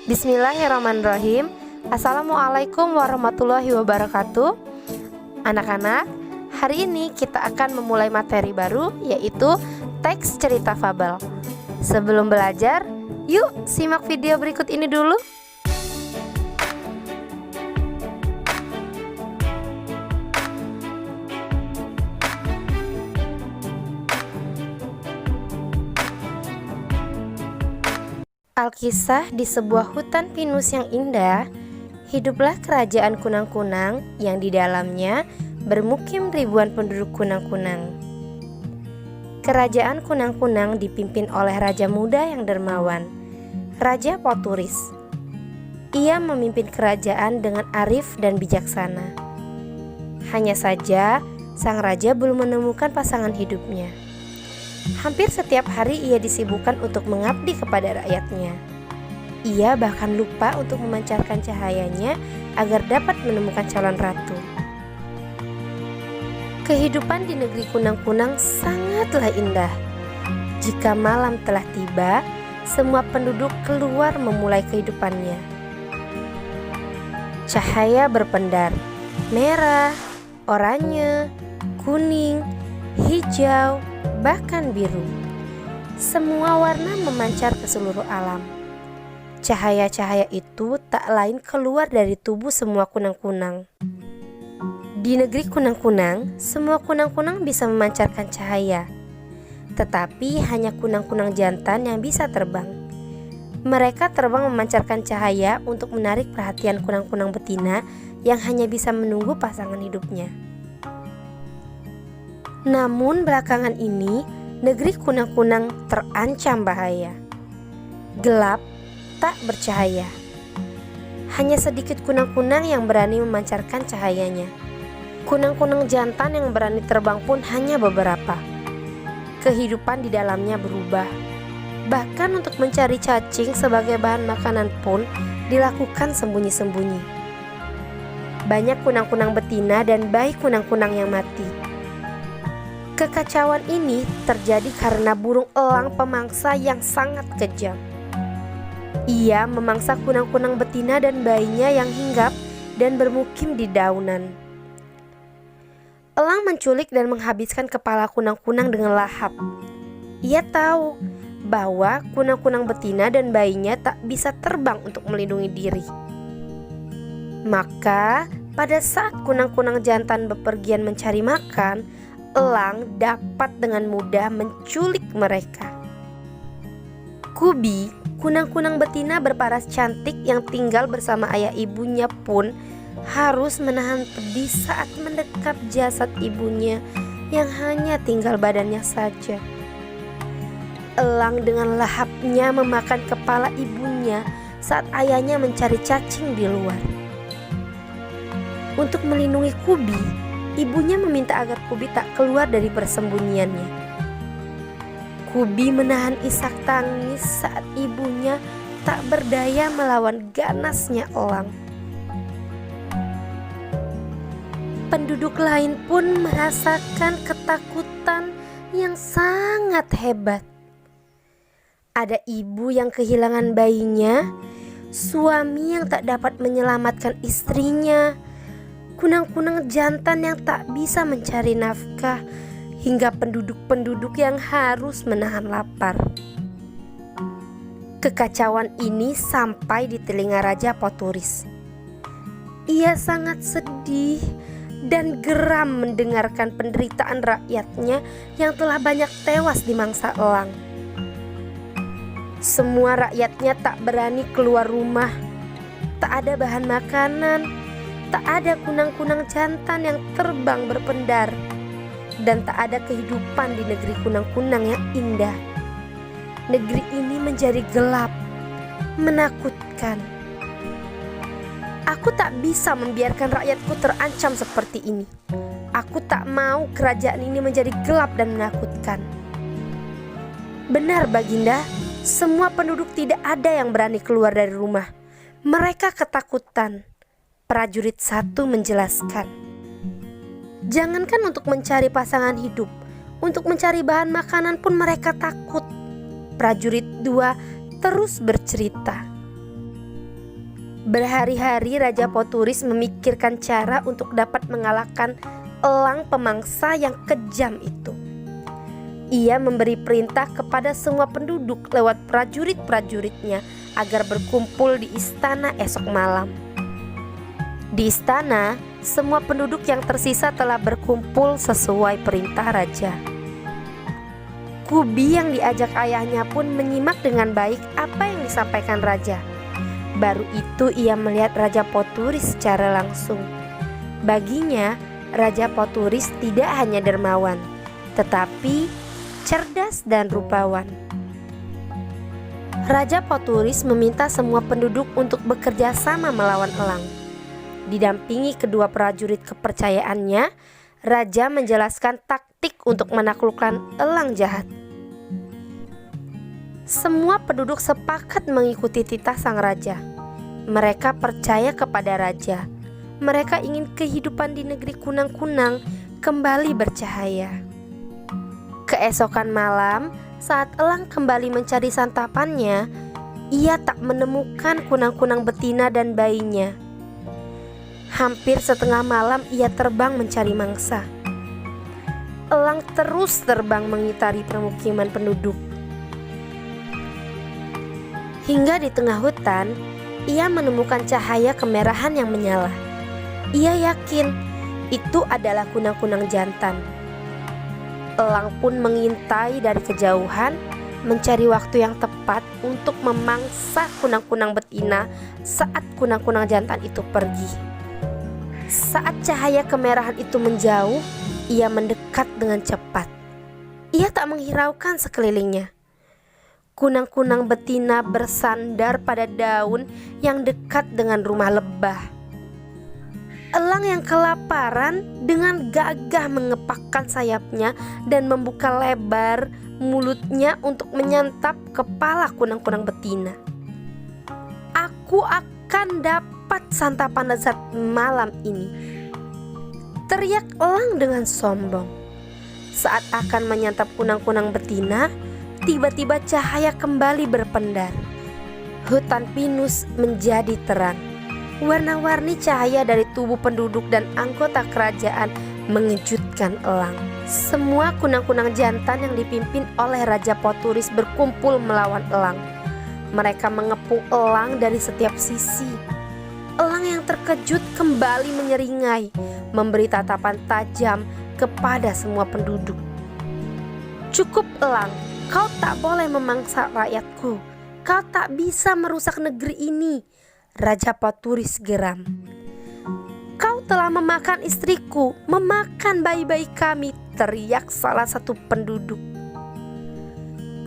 Bismillahirrahmanirrahim. Assalamualaikum warahmatullahi wabarakatuh. Anak-anak, hari ini kita akan memulai materi baru, yaitu teks cerita fabel. Sebelum belajar, yuk simak video berikut ini dulu. Alkisah di sebuah hutan pinus yang indah, hiduplah kerajaan kunang-kunang yang di dalamnya bermukim ribuan penduduk kunang-kunang. Kerajaan kunang-kunang dipimpin oleh raja muda yang dermawan, Raja Poturis. Ia memimpin kerajaan dengan arif dan bijaksana. Hanya saja, sang raja belum menemukan pasangan hidupnya. Hampir setiap hari ia disibukkan untuk mengabdi kepada rakyatnya. Ia bahkan lupa untuk memancarkan cahayanya agar dapat menemukan calon ratu. Kehidupan di negeri kunang-kunang sangatlah indah. Jika malam telah tiba, semua penduduk keluar memulai kehidupannya. Cahaya berpendar, merah, oranye, kuning, hijau, bahkan biru. Semua warna memancar ke seluruh alam. Cahaya-cahaya itu tak lain keluar dari tubuh semua kunang-kunang. Di negeri kunang-kunang, semua kunang-kunang bisa memancarkan cahaya. Tetapi hanya kunang-kunang jantan yang bisa terbang. Mereka terbang memancarkan cahaya untuk menarik perhatian kunang-kunang betina yang hanya bisa menunggu pasangan hidupnya. Namun belakangan ini, negeri kunang-kunang terancam bahaya. Gelap, tak bercahaya. Hanya sedikit kunang-kunang yang berani memancarkan cahayanya. Kunang-kunang jantan yang berani terbang pun hanya beberapa. Kehidupan di dalamnya berubah. Bahkan untuk mencari cacing sebagai bahan makanan pun dilakukan sembunyi-sembunyi. Banyak kunang-kunang betina dan bayi kunang-kunang yang mati. Kekacauan ini terjadi karena burung elang pemangsa yang sangat kejam. Ia memangsa kunang-kunang betina dan bayinya yang hinggap dan bermukim di daunan. Elang menculik dan menghabiskan kepala kunang-kunang dengan lahap. Ia tahu bahwa kunang-kunang betina dan bayinya tak bisa terbang untuk melindungi diri. Maka, pada saat kunang-kunang jantan bepergian mencari makan, elang dapat dengan mudah menculik mereka. Kubi, kunang-kunang betina berparas cantik yang tinggal bersama ayah ibunya pun harus menahan pedih saat mendekap jasad ibunya yang hanya tinggal badannya saja. Elang dengan lahapnya memakan kepala ibunya saat ayahnya mencari cacing di luar. Untuk melindungi Kubi, ibunya meminta agar Kubi tak keluar dari persembunyiannya. Kubi menahan isak tangis saat ibunya tak berdaya melawan ganasnya elang. Penduduk lain pun merasakan ketakutan yang sangat hebat. Ada ibu yang kehilangan bayinya, suami yang tak dapat menyelamatkan istrinya, kunang-kunang jantan yang tak bisa mencari nafkah, hingga penduduk-penduduk yang harus menahan lapar. Kekacauan ini sampai di telinga Raja Poturis. Ia sangat sedih dan geram mendengarkan penderitaan rakyatnya yang telah banyak tewas di mangsa elang. Semua rakyatnya tak berani keluar rumah. Tak ada bahan makanan. Tak ada kunang-kunang jantan yang terbang berpendar, dan tak ada kehidupan di negeri kunang-kunang yang indah. Negeri ini menjadi gelap, menakutkan. Aku tak bisa membiarkan rakyatku terancam seperti ini. Aku tak mau kerajaan ini menjadi gelap dan menakutkan. Benar, Baginda, semua penduduk tidak ada yang berani keluar dari rumah. Mereka ketakutan. Prajurit satu menjelaskan. Jangankan untuk mencari pasangan hidup, untuk mencari bahan makanan pun mereka takut. Prajurit dua terus bercerita. Berhari-hari Raja Poturis memikirkan cara untuk dapat mengalahkan elang pemangsa yang kejam itu. Ia memberi perintah kepada semua penduduk lewat prajurit-prajuritnya agar berkumpul di istana esok malam. Di istana, semua penduduk yang tersisa telah berkumpul sesuai perintah raja. Kubi yang diajak ayahnya pun menyimak dengan baik apa yang disampaikan raja. Baru itu ia melihat Raja Poturis secara langsung. Baginya, Raja Poturis tidak hanya dermawan, tetapi cerdas dan rupawan. Raja Poturis meminta semua penduduk untuk bekerja sama melawan elang. Didampingi kedua prajurit kepercayaannya, raja menjelaskan taktik untuk menaklukkan elang jahat. Semua penduduk sepakat mengikuti titah sang raja. Mereka percaya kepada raja. Mereka ingin kehidupan di negeri kunang-kunang kembali bercahaya. Keesokan malam, saat elang kembali mencari santapannya, ia tak menemukan kunang-kunang betina dan bayinya. Hampir setengah malam ia terbang mencari mangsa. Elang terus terbang mengitari permukiman penduduk. Hingga di tengah hutan, ia menemukan cahaya kemerahan yang menyala. Ia yakin itu adalah kunang-kunang jantan. Elang pun mengintai dari kejauhan, mencari waktu yang tepat untuk memangsa kunang-kunang betina saat kunang-kunang jantan itu pergi. Saat cahaya kemerahan itu menjauh, ia mendekat dengan cepat. Ia tak menghiraukan sekelilingnya. Kunang-kunang betina bersandar pada daun yang dekat dengan rumah lebah. Elang yang kelaparan dengan gagah mengepakkan sayapnya dan membuka lebar mulutnya untuk menyantap kepala kunang-kunang betina. "Aku akan dapat santapan lezat malam ini," teriak elang dengan sombong. Saat akan menyantap kunang-kunang betina, tiba-tiba cahaya kembali berpendar. Hutan pinus menjadi terang. Warna-warni cahaya dari tubuh penduduk dan anggota kerajaan mengejutkan elang. Semua kunang-kunang jantan yang dipimpin oleh Raja Poturis berkumpul melawan elang. Mereka mengepung elang dari setiap sisi. Elang yang terkejut kembali menyeringai, memberi tatapan tajam kepada semua penduduk. "Cukup elang, kau tak boleh memangsa rakyatku. Kau tak bisa merusak negeri ini," Raja Poturis geram. "Kau telah memakan istriku, memakan bayi-bayi kami," teriak salah satu penduduk.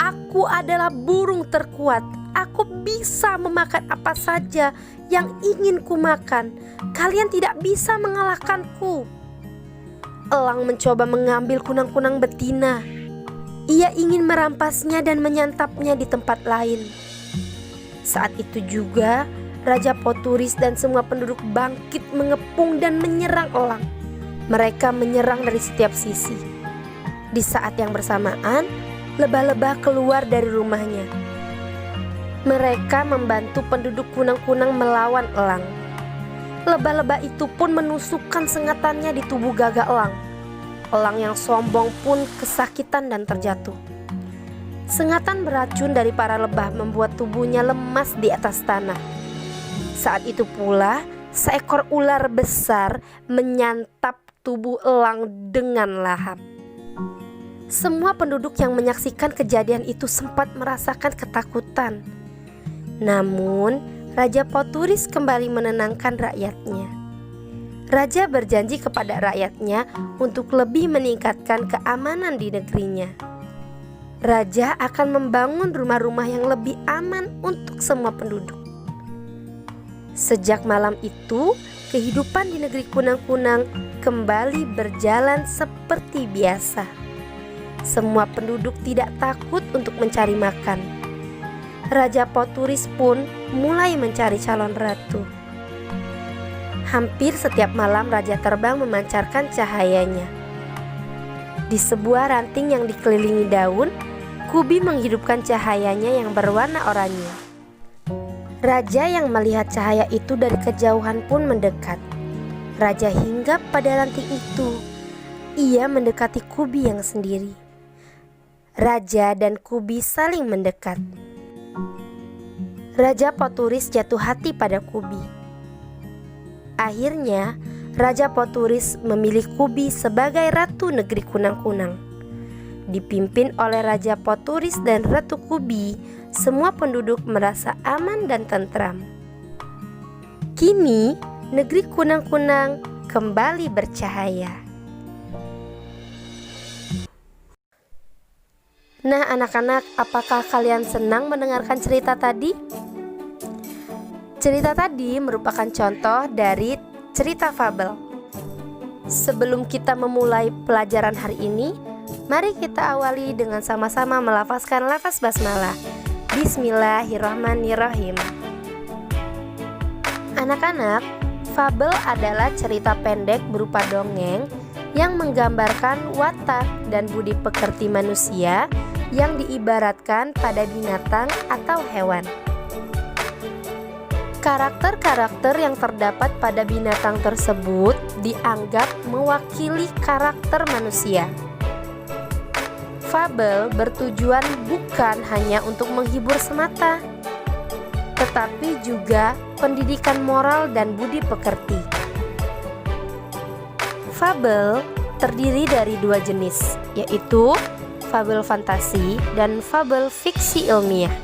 "Aku adalah burung terkuat. Aku bisa memakan apa saja yang ingin ku makan. Kalian tidak bisa mengalahkanku." Elang mencoba mengambil kunang-kunang betina. Ia ingin merampasnya dan menyantapnya di tempat lain. Saat itu juga Raja Poturis dan semua penduduk bangkit mengepung dan menyerang elang. Mereka menyerang dari setiap sisi. Di saat yang bersamaan, lebah-lebah keluar dari rumahnya. Mereka membantu penduduk kunang-kunang melawan elang. Lebah-lebah itu pun menusukkan sengatannya di tubuh gagak elang. Elang yang sombong pun kesakitan dan terjatuh. Sengatan beracun dari para lebah membuat tubuhnya lemas di atas tanah. Saat itu pula, seekor ular besar menyantap tubuh elang dengan lahap. Semua penduduk yang menyaksikan kejadian itu sempat merasakan ketakutan. Namun, Raja Poturis kembali menenangkan rakyatnya. Raja berjanji kepada rakyatnya untuk lebih meningkatkan keamanan di negerinya. Raja akan membangun rumah-rumah yang lebih aman untuk semua penduduk. Sejak malam itu, kehidupan di negeri kunang-kunang kembali berjalan seperti biasa. Semua penduduk tidak takut untuk mencari makan. Raja Poturis pun mulai mencari calon ratu. Hampir setiap malam raja terbang memancarkan cahayanya. Di sebuah ranting yang dikelilingi daun, Kubi menghidupkan cahayanya yang berwarna oranye. Raja yang melihat cahaya itu dari kejauhan pun mendekat. Raja hinggap pada ranting itu. Ia mendekati Kubi yang sendiri. Raja dan Kubi saling mendekat. Raja Poturis jatuh hati pada Kubi. Akhirnya, Raja Poturis memilih Kubi sebagai Ratu Negeri Kunang-Kunang. Dipimpin oleh Raja Poturis dan Ratu Kubi, semua penduduk merasa aman dan tentram. Kini, negeri Kunang-Kunang kembali bercahaya. Nah, anak-anak, apakah kalian senang mendengarkan cerita tadi? Cerita tadi merupakan contoh dari cerita fabel. Sebelum kita memulai pelajaran hari ini, mari kita awali dengan sama-sama melafazkan lafaz basmalah. Bismillahirrahmanirrahim. Anak-anak, fabel adalah cerita pendek berupa dongeng yang menggambarkan watak dan budi pekerti manusia yang diibaratkan pada binatang atau hewan. Karakter-karakter yang terdapat pada binatang tersebut dianggap mewakili karakter manusia. Fabel bertujuan bukan hanya untuk menghibur semata, tetapi juga pendidikan moral dan budi pekerti. Fabel terdiri dari dua jenis, yaitu fabel fantasi dan fabel fiksi ilmiah.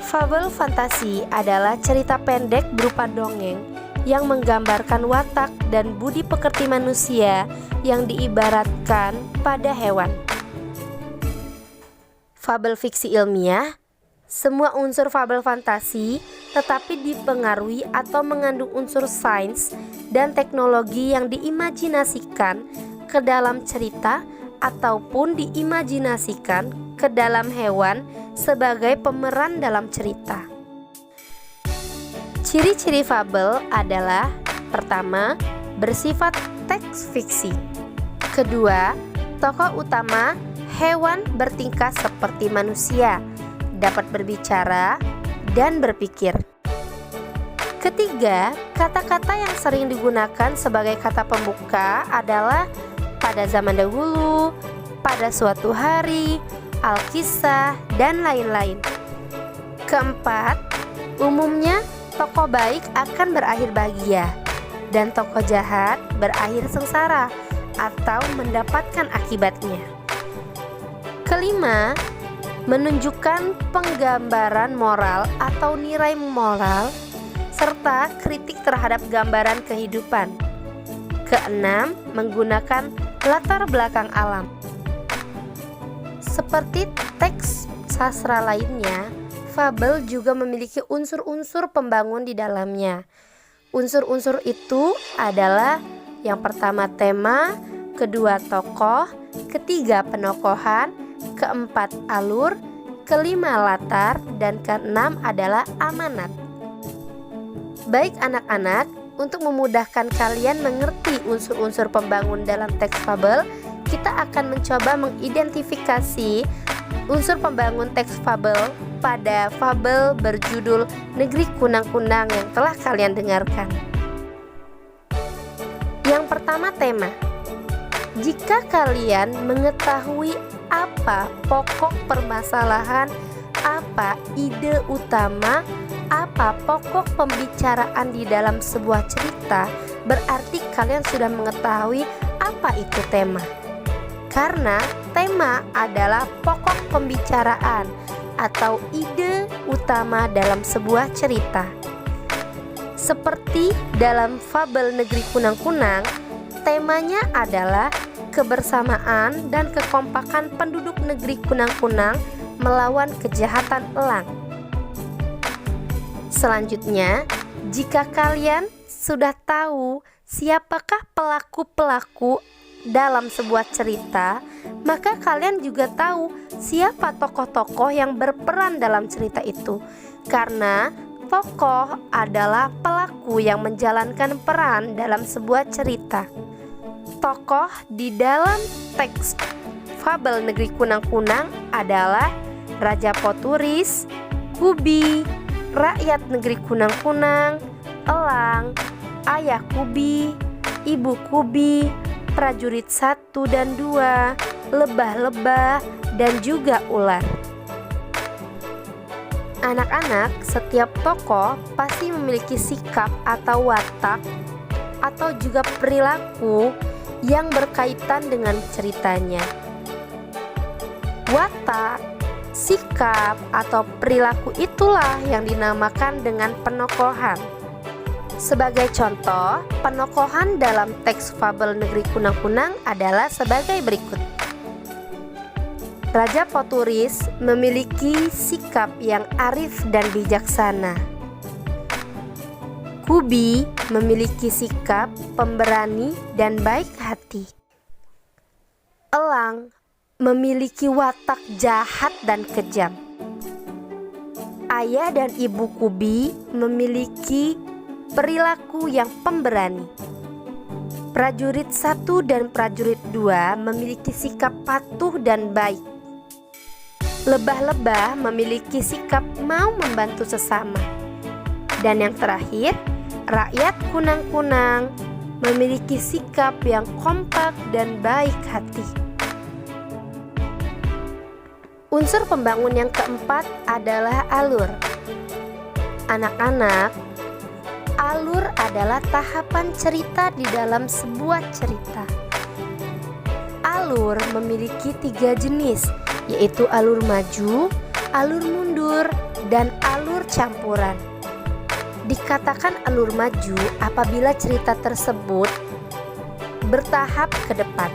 Fabel fantasi adalah cerita pendek berupa dongeng yang menggambarkan watak dan budi pekerti manusia yang diibaratkan pada hewan. Fabel fiksi ilmiah, semua unsur fabel fantasi tetapi dipengaruhi atau mengandung unsur sains dan teknologi yang diimajinasikan ke dalam cerita ataupun diimajinasikan ke dalam hewan sebagai pemeran dalam cerita. Ciri-ciri fabel adalah: pertama, bersifat teks fiksi. Kedua, tokoh utama hewan bertingkah seperti manusia, dapat berbicara dan berpikir. Ketiga, kata-kata yang sering digunakan sebagai kata pembuka adalah pada zaman dahulu, pada suatu hari, Alkisah, dan lain-lain. Keempat, umumnya tokoh baik akan berakhir bahagia dan tokoh jahat berakhir sengsara atau mendapatkan akibatnya. Kelima, menunjukkan penggambaran moral atau nilai moral serta kritik terhadap gambaran kehidupan. Keenam, menggunakan latar belakang alam. Seperti teks sastra lainnya, fabel juga memiliki unsur-unsur pembangun di dalamnya. Unsur-unsur itu adalah: yang pertama tema, kedua tokoh, ketiga penokohan, keempat alur, kelima latar, dan keenam adalah amanat. Baik anak-anak, untuk memudahkan kalian mengerti unsur-unsur pembangun dalam teks fabel, kita akan mencoba mengidentifikasi unsur pembangun teks fabel pada fabel berjudul Negeri Kunang-Kunang yang telah kalian dengarkan. Yang pertama, tema. Jika kalian mengetahui apa pokok permasalahan, apa ide utama, apa pokok pembicaraan di dalam sebuah cerita, berarti kalian sudah mengetahui apa itu tema. Karena tema adalah pokok pembicaraan atau ide utama dalam sebuah cerita. Seperti dalam fabel Negeri Kunang-Kunang, temanya adalah kebersamaan dan kekompakan penduduk negeri Kunang-Kunang melawan kejahatan elang. Selanjutnya, jika kalian sudah tahu siapakah pelaku-pelaku dalam sebuah cerita, maka kalian juga tahu siapa tokoh-tokoh yang berperan dalam cerita itu. Karena tokoh adalah pelaku yang menjalankan peran dalam sebuah cerita. Tokoh di dalam teks fabel Negeri Kunang-Kunang adalah Raja Poturis, Kubi, rakyat negeri kunang-kunang, elang, ayah kubi, ibu kubi, prajurit 1 dan 2, lebah-lebah, dan juga ular. Anak-anak, setiap tokoh pasti memiliki sikap atau watak atau juga perilaku yang berkaitan dengan ceritanya. Watak, sikap, atau perilaku itulah yang dinamakan dengan penokohan. Sebagai contoh, penokohan dalam teks fabel Negeri Kunang-Kunang adalah sebagai berikut. Raja Poturis memiliki sikap yang arif dan bijaksana. Kubi memiliki sikap pemberani dan baik hati. Elang memiliki watak jahat dan kejam. Ayah dan ibu Kubi memiliki perilaku yang pemberani. Prajurit 1 dan prajurit 2 memiliki sikap patuh dan baik. Lebah-lebah memiliki sikap mau membantu sesama. Dan yang terakhir, rakyat kunang-kunang memiliki sikap yang kompak dan baik hati. Unsur pembangun yang keempat adalah alur. Anak-anak, alur adalah tahapan cerita di dalam sebuah cerita. Alur memiliki 3 jenis, yaitu alur maju, alur mundur, dan alur campuran. Dikatakan alur maju apabila cerita tersebut bertahap ke depan.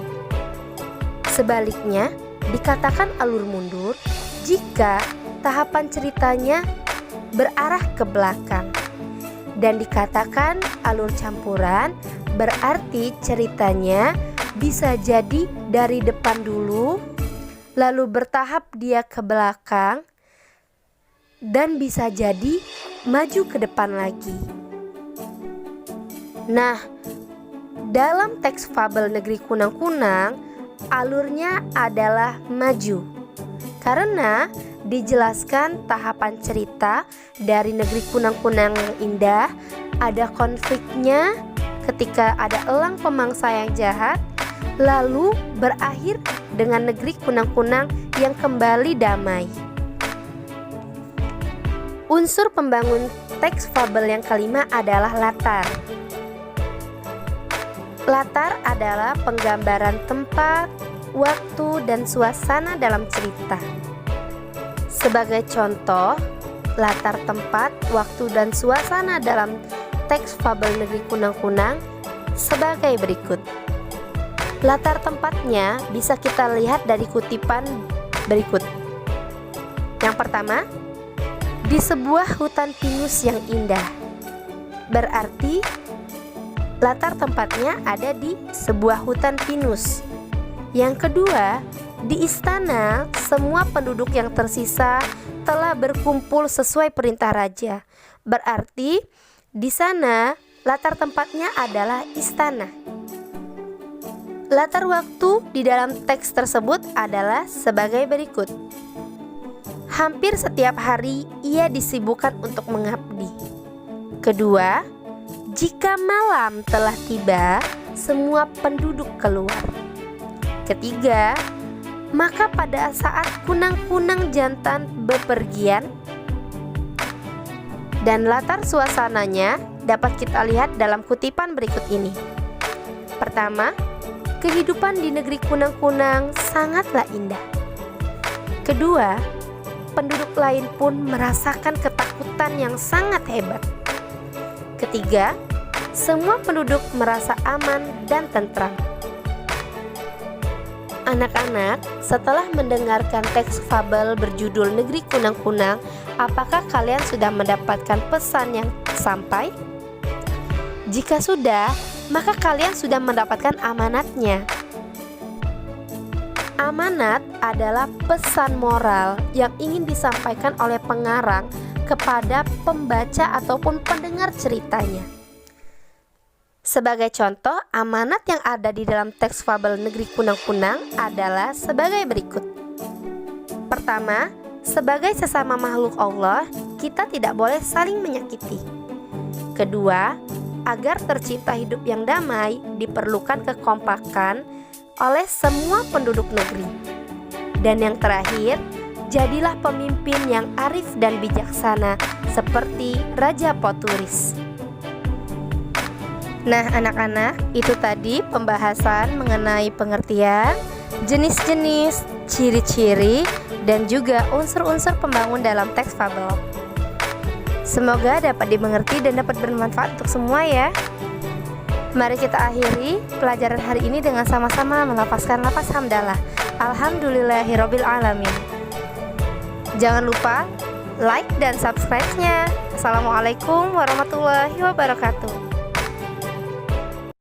Sebaliknya, dikatakan alur mundur jika tahapan ceritanya berarah ke belakang. Dan dikatakan alur campuran berarti ceritanya bisa jadi dari depan dulu, lalu bertahap dia ke belakang, dan bisa jadi maju ke depan lagi. Nah, dalam teks fabel Negeri Kunang-Kunang, alurnya adalah maju, karena dijelaskan tahapan cerita dari Negeri Kunang-Kunang yang indah. Ada konfliknya ketika ada elang pemangsa yang jahat, lalu berakhir dengan Negeri Kunang-Kunang yang kembali damai. Unsur pembangun teks fabel yang kelima adalah latar. Latar adalah penggambaran tempat, waktu, dan suasana dalam cerita. Sebagai contoh, latar tempat, waktu, dan suasana dalam teks fabel Negeri Kunang-Kunang sebagai berikut. Latar tempatnya bisa kita lihat dari kutipan berikut. Yang pertama, di sebuah hutan pinus yang indah. Berarti latar tempatnya ada di sebuah hutan pinus. Yang kedua, di istana semua penduduk yang tersisa telah berkumpul sesuai perintah raja. Berarti di sana latar tempatnya adalah istana. Latar waktu di dalam teks tersebut adalah sebagai berikut. Hampir setiap hari ia disibukkan untuk mengabdi. Kedua, jika malam telah tiba, semua penduduk keluar. Ketiga, maka pada saat kunang-kunang jantan bepergian. Dan latar suasananya dapat kita lihat dalam kutipan berikut ini. Pertama, kehidupan di Negeri Kunang-Kunang sangatlah indah. Kedua, penduduk lain pun merasakan ketakutan yang sangat hebat. Ketiga, semua penduduk merasa aman dan tentram. Anak-anak, setelah mendengarkan teks fabel berjudul Negeri Kunang-Kunang, apakah kalian sudah mendapatkan pesan yang sampai? Jika sudah, maka kalian sudah mendapatkan amanatnya. Amanat adalah pesan moral yang ingin disampaikan oleh pengarang kepada pembaca ataupun pendengar ceritanya. Sebagai contoh, amanat yang ada di dalam teks fabel Negeri Kunang-Kunang adalah sebagai berikut. Pertama, sebagai sesama makhluk Allah, kita tidak boleh saling menyakiti. Kedua, agar tercipta hidup yang damai, diperlukan kekompakan oleh semua penduduk negeri. Dan yang terakhir, jadilah pemimpin yang arif dan bijaksana seperti Raja Poturis. Nah anak-anak, itu tadi pembahasan mengenai pengertian, jenis-jenis, ciri-ciri, dan juga unsur-unsur pembangun dalam teks fabel. Semoga dapat dimengerti dan dapat bermanfaat untuk semua ya. Mari kita akhiri pelajaran hari ini dengan sama-sama melafazkan lafaz hamdalah. Alhamdulillahirabbil alamin. Jangan lupa like dan subscribe-nya. Assalamualaikum warahmatullahi wabarakatuh.